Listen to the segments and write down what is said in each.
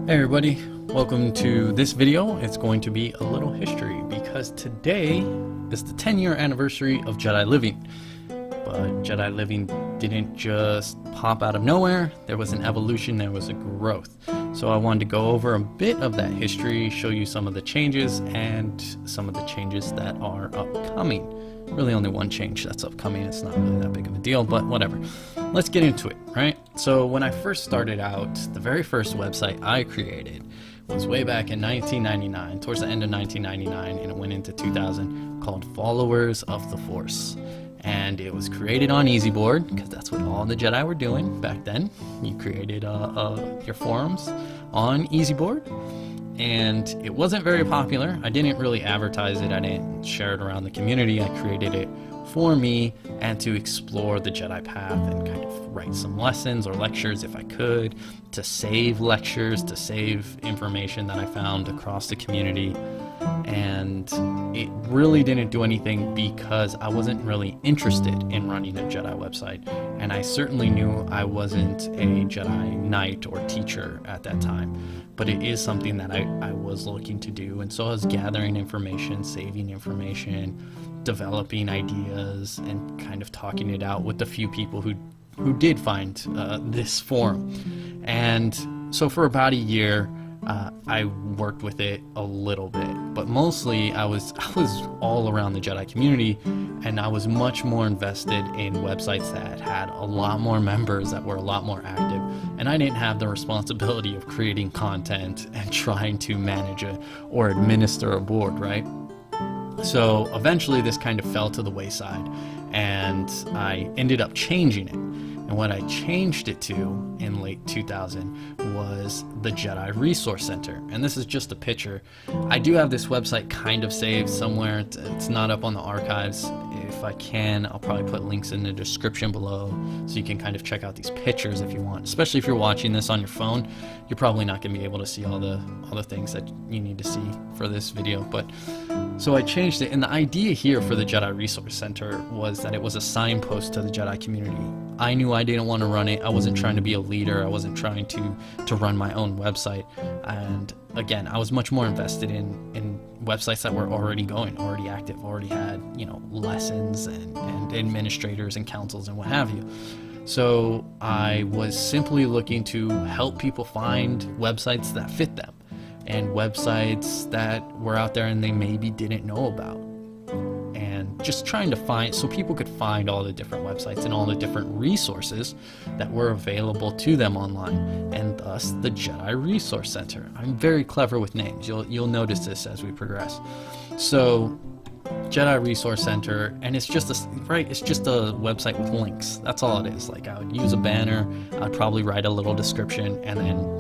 Hey everybody, welcome to this video. It's going to be a little history because today is the 10-year anniversary of Jedi Living. But Jedi Living didn't just pop out of nowhere. There was an evolution, there was a growth. So I wanted to go over a bit of that history, show you some of the changes and some of the changes that are upcoming. Really only one change that's upcoming. It's not really that big of a deal, but whatever. Let's get into it, right? So when I first started out, the very first website I created was way back in 1999, towards the end of 1999, and it went into 2000, called Followers of the Force. And it was created on EasyBoard, because that's what all the Jedi were doing back then. You created your forums on EasyBoard. And it wasn't very popular. I didn't really advertise it. I didn't share it around the community. I created it for me and to explore the Jedi path and kind of write some lessons or lectures if I could, to save lectures, to save information that I found across the community. And it really didn't do anything because I wasn't really interested in running a Jedi website, and I certainly knew I wasn't a Jedi Knight or teacher at that time, but it is something that I was looking to do. And so I was gathering information, saving information, developing ideas, and kind of talking it out with the few people who did find this forum. And so for about a year, I worked with it a little bit, but mostly I was all around the Jedi community, and I was much more invested in websites that had a lot more members, that were a lot more active, and I didn't have the responsibility of creating content and trying to manage or administer a board, right? So eventually this kind of fell to the wayside, and I ended up changing it. And what I changed it to in late 2000 was the Jedi Resource Center. And this is just a picture. I do have this website kind of saved somewhere. It's not up on the archives. If I can, I'll probably put links in the description below so you can kind of check out these pictures if you want. Especially if you're watching this on your phone, you're probably not going to be able to see all the things that you need to see for this video. But so I changed it, and the idea here for the Jedi Resource Center was that it was a signpost to the Jedi community. I knew I didn't want to run it. I wasn't trying to be a leader. I wasn't trying to run my own website. And again, I was much more invested in websites that were already going, already active, already had, lessons and administrators and councils and what have you. So I was simply looking to help people find websites that fit them and websites that were out there and they maybe didn't know about. And just trying to find, so people could find all the different websites and all the different resources that were available to them online, and thus the Jedi Resource Center. I'm very clever with names. You'll notice this as we progress. So Jedi Resource Center, and it's just a website with links. That's all it is. Like, I would use a banner, I'd probably write a little description, and then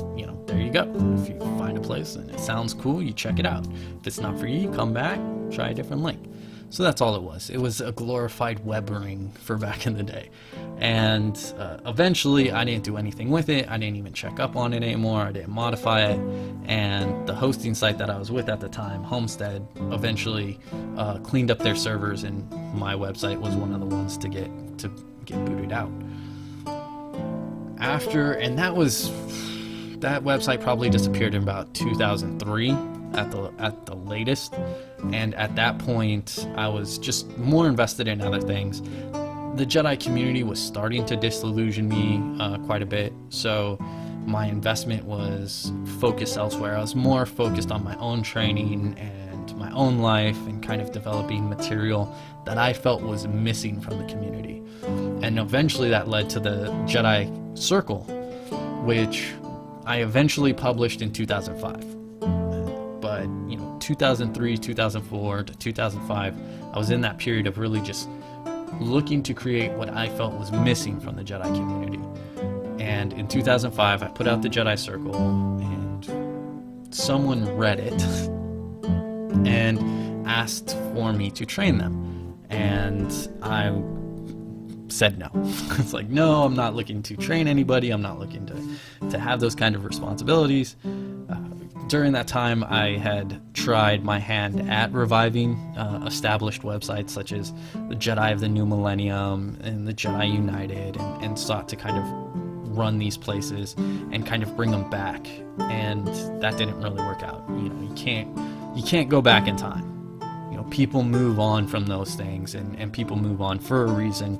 there you go. If you find a place and it sounds cool, you check it out. If it's not for you, come back, try a different link. So that's all it was. It was a glorified web ring for back in the day. And eventually I didn't do anything with it. I didn't even check up on it anymore. I didn't modify it. And the hosting site that I was with at the time, Homestead, eventually cleaned up their servers, and my website was one of the ones to get booted out. That website probably disappeared in about 2003 at the latest, and at that point I was just more invested in other things. The Jedi community was starting to disillusion me quite a bit, so my investment was focused elsewhere. I was more focused on my own training and my own life and kind of developing material that I felt was missing from the community. And eventually that led to the Jedi Circle, which I eventually published in 2005. But 2003, 2004 to 2005, I was in that period of really just looking to create what I felt was missing from the Jedi community. And in 2005, I put out the Jedi Circle, and someone read it and asked for me to train them. And I said no. It's like, no, I'm not looking to train anybody. I'm not looking to have those kind of responsibilities. During that time, I had tried my hand at reviving established websites such as the Jedi of the New Millennium and the Jedi United, and sought to kind of run these places and kind of bring them back. And that didn't really work out. You know, you can't go back in time. You know, people move on from those things, and people move on for a reason,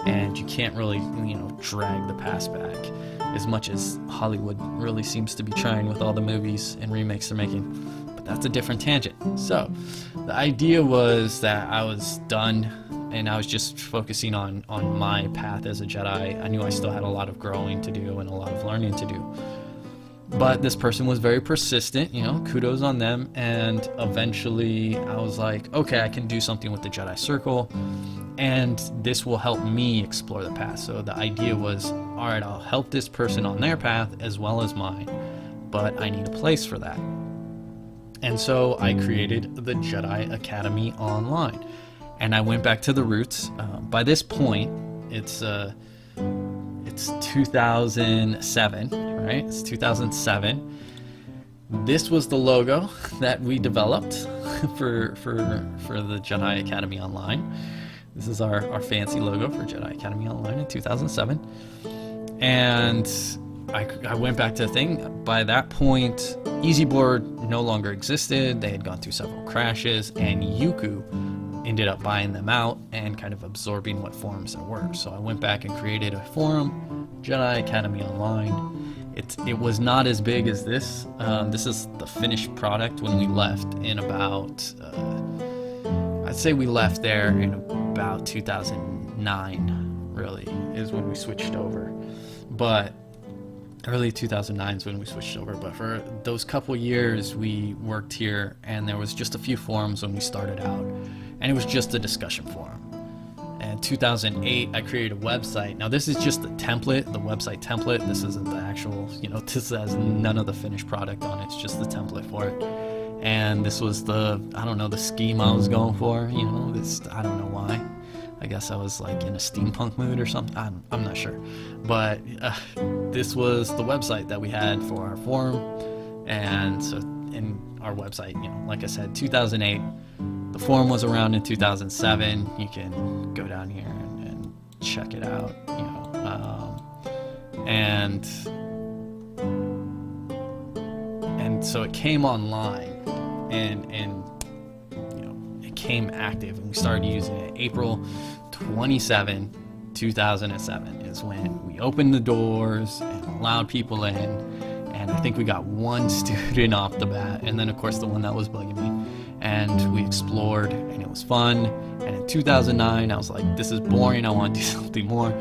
and you can't really, you know, drag the past back as much as Hollywood really seems to be trying with all the movies and remakes they're making. But that's a different tangent. So the idea was that I was done and I was just focusing on my path as a Jedi. I knew I still had a lot of growing to do and a lot of learning to do. But this person was very persistent, you know, kudos on them. And eventually I was like, okay, I can do something with the Jedi Circle, and this will help me explore the path. So the idea was, all right, I'll help this person on their path as well as mine, but I need a place for that. And so I created the Jedi Academy Online, and I went back to the roots. By this point, it's 2007, right? It's 2007. This was the logo that we developed for the Jedi Academy Online. This is our fancy logo for Jedi Academy Online in 2007. And I went back to the thing. By that point, EasyBoard no longer existed. They had gone through several crashes, and Yuku ended up buying them out and kind of absorbing what forums there were. So I went back and created a forum, Jedi Academy Online. It was not as big as this. This is the finished product when we left in about, I'd say we left there in about 2009, really, is when we switched over. But early 2009 is when we switched over. But for those couple years, we worked here, and there was just a few forums when we started out. And it was just a discussion forum. And 2008, I created a website. Now this is just the template, the website template. This isn't the actual, you know, this has none of the finished product on it. It's just the template for it. And this was the, I don't know, the scheme I was going for, you know, this, I don't know why. I guess I was like in a steampunk mood or something. I'm not sure. But this was the website that we had for our forum. And so in our website, you know, like I said, 2008, the forum was around in 2007. You can go down here and check it out, you know. And so it came online, and you know, it came active, and we started using it. April 27, 2007 is when we opened the doors and allowed people in. And I think we got one student off the bat, and then of course the one that was bugging me. And we explored, and it was fun. And in 2009, I was like, this is boring, I want to do something more.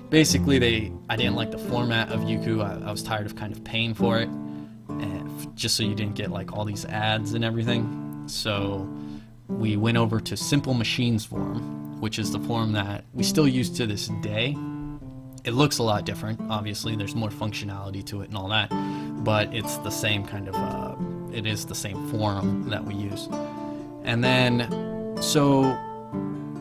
Basically, I didn't like the format of Yuku. I was tired of kind of paying for it, and just so you didn't get like all these ads and everything. So we went over to Simple Machines forum, which is the forum that we still use to this day. It looks a lot different, obviously. There's more functionality to it and all that, but it's the same kind of, it is the same forum that we use. And then, so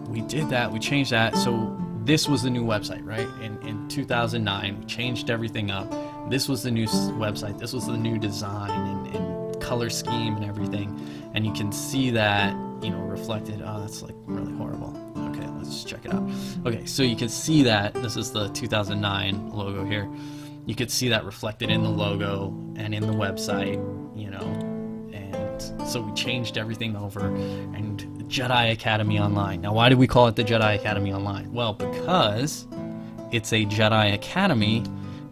we did that, we changed that. So this was the new website, right? In 2009, we changed everything up. This was the new website. This was the new design and color scheme and everything. And you can see that, you know, reflected. Oh, that's like really horrible. Okay, let's check it out. Okay, so you can see that this is the 2009 logo here. You could see that reflected in the logo and in the website, you know. And so we changed everything over, and Jedi Academy Online. Now, why did we call it the Jedi Academy Online? Well, because it's a Jedi Academy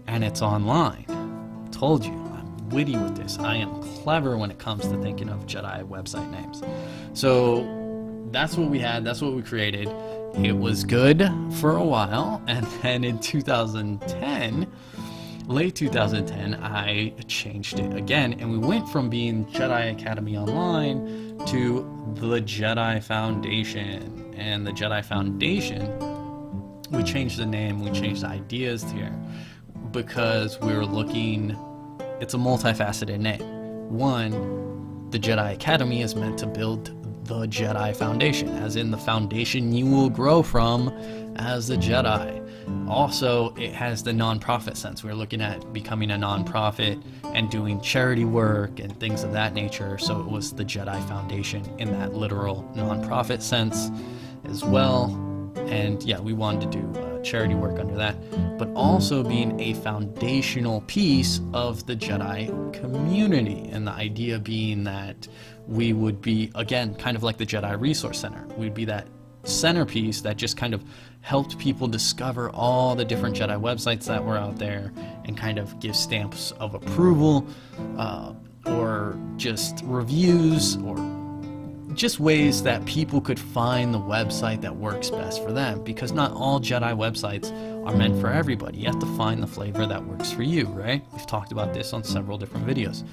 and it's online. I told you, I'm witty with this. I am clever when it comes to thinking of Jedi website names. So that's what we had, that's what we created. It was good for a while, and then in 2010, late 2010, I changed it again, and we went from being Jedi Academy Online to the Jedi Foundation. And the Jedi Foundation, we changed the name, we changed the ideas here, because we were looking, it's a multifaceted name. One, the Jedi Academy is meant to build the Jedi Foundation, as in the foundation you will grow from as a Jedi. Also, it has the non-profit sense. We're looking at becoming a non-profit and doing charity work and things of that nature. So it was the Jedi Foundation in that literal non-profit sense as well. And yeah, we wanted to do charity work under that, but also being a foundational piece of the Jedi community. And the idea being that we would be, again, kind of like the Jedi Resource Center. We'd be that centerpiece that just kind of helped people discover all the different Jedi websites that were out there and kind of give stamps of approval, or just reviews, or just ways that people could find the website that works best for them, because not all Jedi websites are meant for everybody. You have to find the flavor that works for you, right? We've talked about this on several different videos.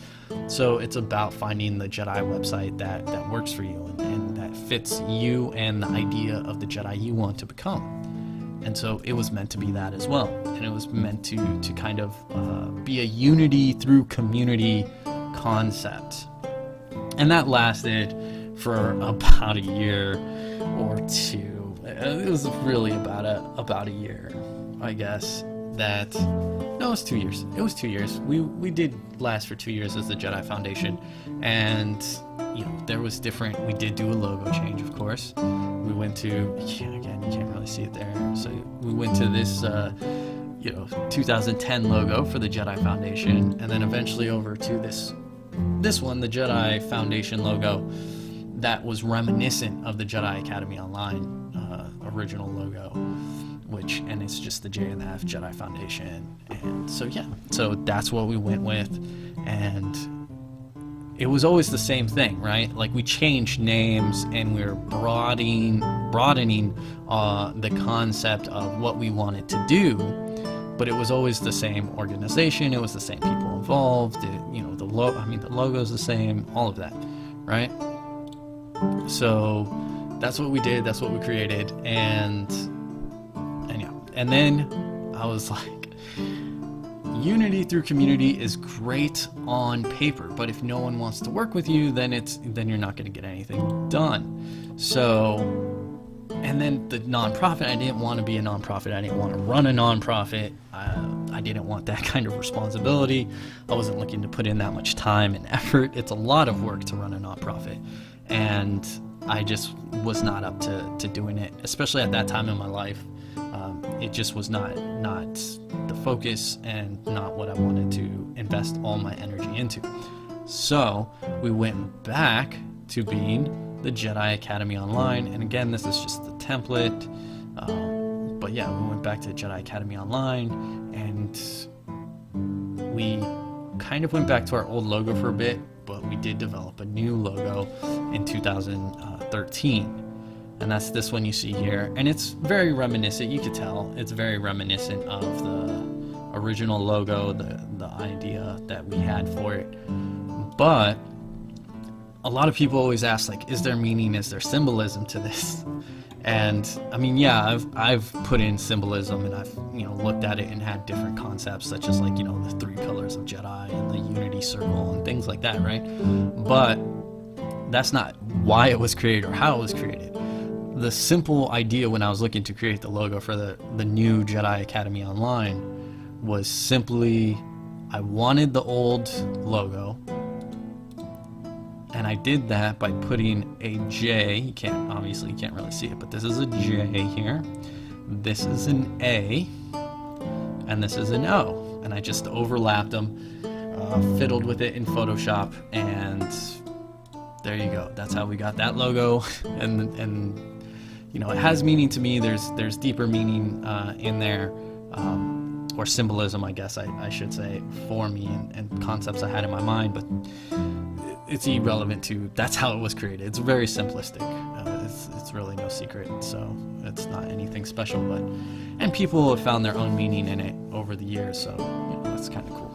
So it's about finding the Jedi website that works for you and that fits you and the idea of the Jedi you want to become. And so it was meant to be that as well. And it was meant to kind of be a unity through community concept. And that lasted for about a year or two. It was really about a year, I guess. No, it was 2 years. It was 2 years. We did last for 2 years as the Jedi Foundation, and there was different. We did do a logo change, of course. We went to, again, you can't really see it there. So we went to this 2010 logo for the Jedi Foundation, and then eventually over to this one, the Jedi Foundation logo, that was reminiscent of the Jedi Academy Online original logo, and it's just the J and the F, Jedi Foundation. And so that's what we went with, and it was always the same thing, right? Like, we changed names and we were broadening the concept of what we wanted to do, but it was always the same organization. It was the same people involved. The logo's the same, all of that, right? So that's what we did. That's what we created. And then I was like, unity through community is great on paper, but if no one wants to work with you, then you're not going to get anything done. So, and then the nonprofit, I didn't want to be a nonprofit. I didn't want to run a nonprofit. I didn't want that kind of responsibility. I wasn't looking to put in that much time and effort. It's a lot of work to run a nonprofit, and I just was not up to doing it, especially at that time in my life. It just was not the focus and not what I wanted to invest all my energy into. So we went back to being the Jedi Academy Online, and again, this is just the template, but yeah, we went back to Jedi Academy Online, and we kind of went back to our old logo for a bit, but we did develop a new logo in 2013, and that's this one you see here, and it's very reminiscent. You could tell it's very reminiscent of the original logo, the idea that we had for it. But a lot of people always ask, like, is there meaning, is there symbolism to this? And I mean, yeah, I've put in symbolism, and I've looked at it and had different concepts, such as, like, the 3 pillars of Jedi and the unity circle and things like that, right? But that's not why it was created or how it was created. The simple idea when I was looking to create the logo for the new Jedi Academy Online was simply, I wanted the old logo, and I did that by putting a J. You can't really see it, but this is a J here. This is an A, and this is an O. And I just overlapped them, fiddled with it in Photoshop, and there you go. That's how we got that logo. And it has meaning to me. There's deeper meaning in there, or symbolism, I guess I should say, for me, and concepts I had in my mind, but it's irrelevant to, that's how it was created. It's very simplistic. It's really no secret, so it's not anything special, and people have found their own meaning in it over the years, so that's kind of cool.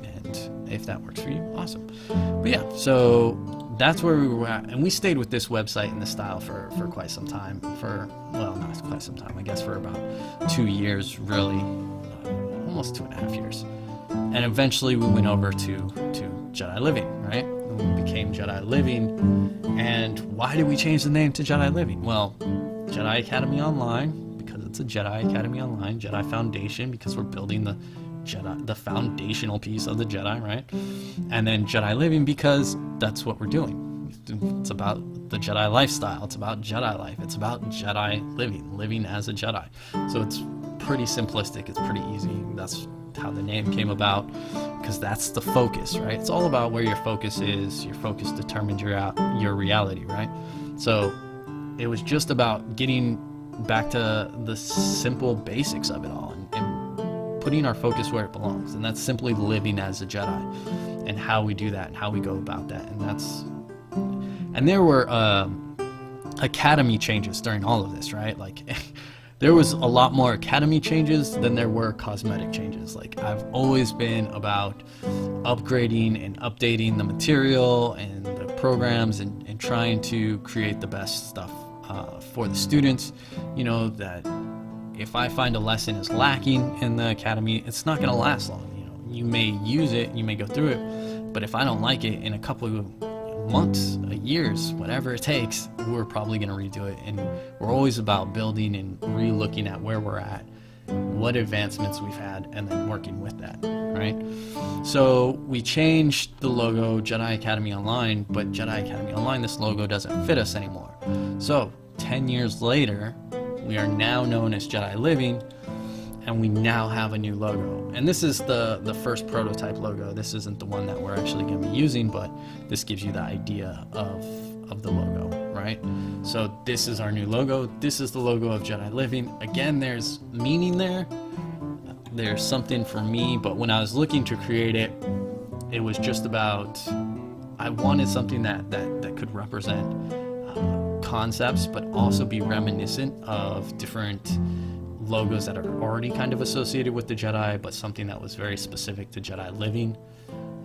And if that works for you, awesome. But yeah, so that's where we were at, and we stayed with this website and this style for quite some time. Not quite some time, I guess, for about 2 years, really, almost 2.5 years. And eventually we went over to Jedi Living, right? We became Jedi Living. And why did we change the name to Jedi Living? Well, Jedi Academy Online, because it's a Jedi Academy Online. Jedi Foundation, because we're building the foundational piece of the Jedi, right? And then Jedi Living, because that's what we're doing. It's about the Jedi lifestyle. It's about Jedi life. It's about Jedi living as a Jedi. So it's pretty simplistic. It's pretty easy. That's how the name came about, because that's the focus, right? It's all about where your focus is. Your focus determines your reality, right? So it was just about getting back to the simple basics of it all, and putting our focus where it belongs, and that's simply living as a Jedi, and how we do that and how we go about that. And there were academy changes during all of this, right? Like there was a lot more academy changes than there were cosmetic changes. Like I've always been about upgrading and updating the material and the programs, and trying to create the best stuff for the students. You know, that if I find a lesson is lacking in the academy, it's not going to last long. You know, you may use it, you may go through it, but if I don't like it, in a couple of months, years, whatever it takes, we're probably going to redo it. And we're always about building and re-looking at where we're at, what advancements we've had, and then working with that, right? So we changed the logo, Jedi Academy Online, but Jedi Academy Online, this logo doesn't fit us anymore. So 10 years later, we are now known as Jedi Living, and we now have a new logo. And this is the first prototype logo. This isn't the one that we're actually going to be using, but this gives you the idea of the logo, right? So this is our new logo. This is the logo of Jedi Living. Again, there's meaning there. There's something for me, but when I was looking to create it, it was just about, I wanted something that could represent concepts, but also be reminiscent of different logos that are already kind of associated with the Jedi, but something that was very specific to Jedi Living.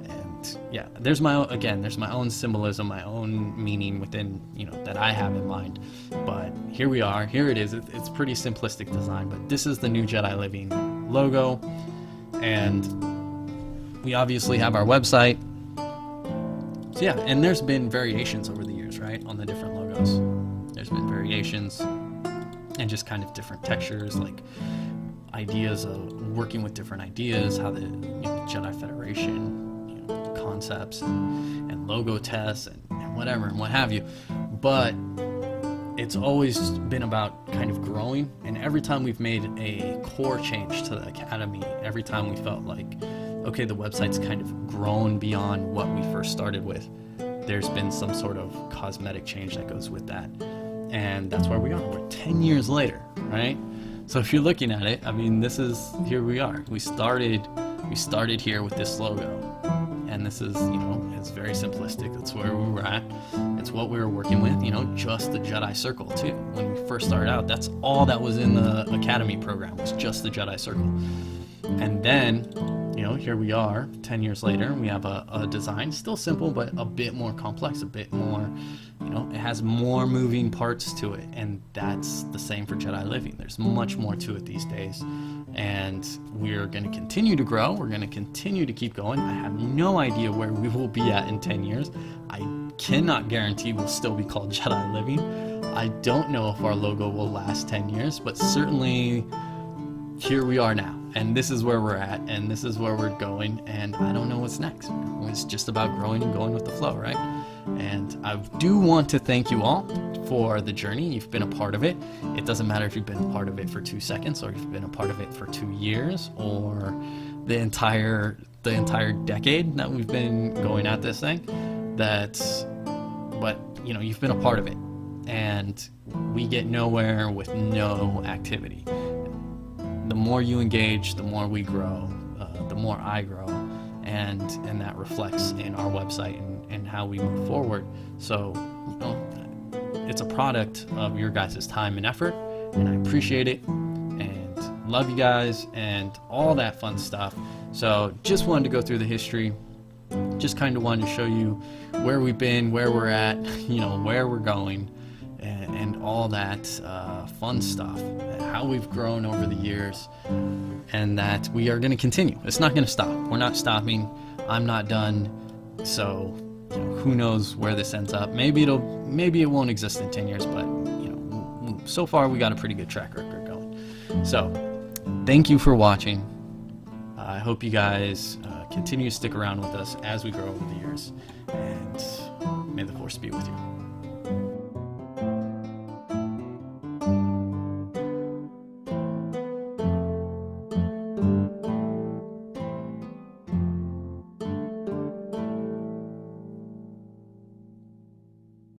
And yeah, there's my own symbolism, my own meaning within, you know, that I have in mind. But here we are, here it is. It's pretty simplistic design, but this is the new Jedi Living logo. And we obviously have our website. So yeah, and there's been variations over the years, right, on the different logos. There's been variations and just kind of different textures, like ideas of working with different ideas, how the, you know, Jedi Federation, you know, concepts and logo tests and whatever and what have you. But it's always been about kind of growing, and every time we've made a core change to the academy, every time we felt like, okay, the website's kind of grown beyond what we first started with, there's been some sort of cosmetic change that goes with that. And that's where we are. We're 10 years later, right? So if you're looking at it, I mean, here we are. We started here with this logo, and this is, you know, it's very simplistic. That's where we were at. It's what we were working with, you know, just the Jedi Circle too. When we first started out, that's all that was in the Academy program, was just the Jedi Circle. And then, you know, here we are 10 years later. We have a design, still simple, but a bit more complex, a bit more, you know, it has more moving parts to it. And that's the same for Jedi Living. There's much more to it these days. And we're going to continue to grow. We're going to continue to keep going. I have no idea where we will be at in 10 years. I cannot guarantee we'll still be called Jedi Living. I don't know if our logo will last 10 years, but certainly here we are now. And this is where we're at, and this is where we're going, and I don't know what's next. It's just about growing and going with the flow, right? And I do want to thank you all for the journey. You've been a part of it. It doesn't matter if you've been a part of it for 2 seconds, or if you've been a part of it for 2 years, or the entire decade that we've been going at this thing. But you know, you've been a part of it, and we get nowhere with no activity. The more you engage, the more we grow, the more I grow, and that reflects in our website and how we move forward. So, you know, it's a product of your guys' time and effort, and I appreciate it, and love you guys, and all that fun stuff. So just wanted to go through the history, just kind of wanted to show you where we've been, where we're at, you know, where we're going, and all that fun stuff, how we've grown over the years, and that we are going to continue. It's not going to stop. We're not stopping. I'm not done. So, you know, who knows where this ends up? Maybe it won't exist in 10 years, but you know, so far we got a pretty good track record going. So, thank you for watching. I hope you guys continue to stick around with us as we grow over the years, and may the Force be with you.